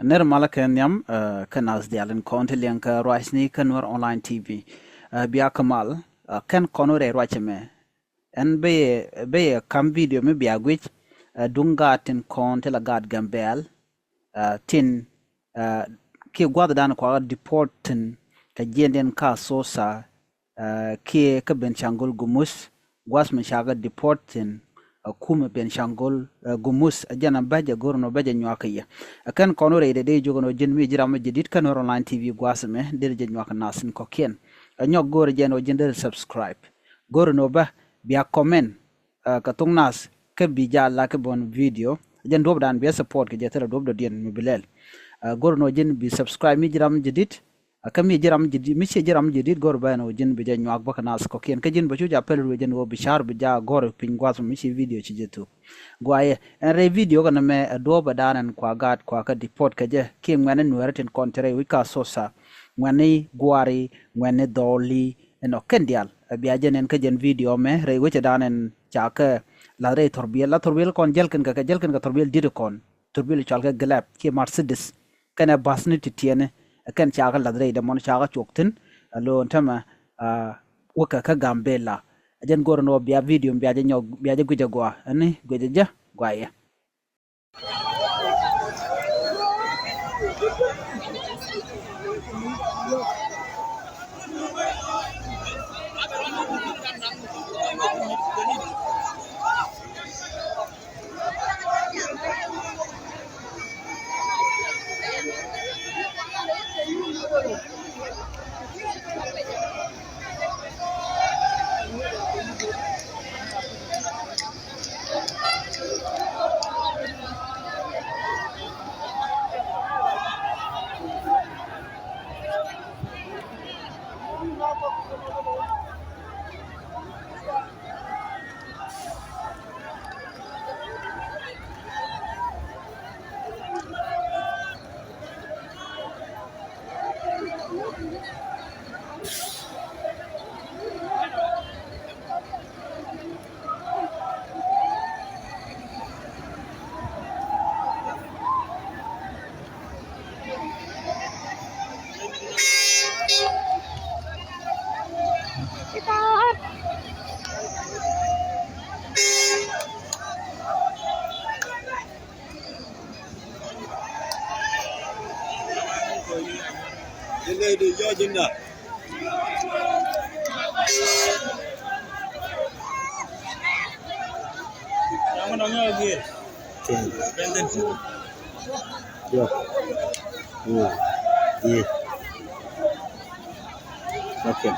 ner mala ken yam kanas dialen konte lianka roisni kanwar online tv biya kamal ken konore roacheme en be kam video me biya gwich dunga tin konte la gad gambel tin ki gwada dan kwa deportin ka jenden ka assosa ki ka benchangul gumus gwas men shaga deportin kuume benchangul gumus ajana baja gorno baja nywakaya kan kono re de jogono jinmi jirama jidit kan online tv gwasme der je nywaka nasin ko ken nyok gor jeno jinder subscribe gorno ba biya comment ka tungnas ke bija la ke bon video jen dob dan biya support ke jetara dob do dien mi bilal gorno jin bi subscribe mi jiram jidit kami jiram jidit mi jiram jidit gor bano jin bi nyak baka nas ko ken ke jin ba chuja pel jen wo bishar bi ja gor pin gwas mi video ci jetu gwaye en re video kana me doba danan kwa gat kwa ka deport ke je ki ngane nuerten kontre wi ka assosa ngane gwari ngane doli eno kendial biya jenen ke jen video me re weche danen chaka la re torbiel kon jelken ka torbiel didikon torbiel chalka glap ki mercedes kana basni titiene kan chaka la re de mon chaka choktin lo ntama waka ka Gambella jen gorno biya video biya je nyog biya je guje gwa ani guje ja gwaye Ini di Georgia. Yang mana lagi? Benden. Yo. Iya. Oke.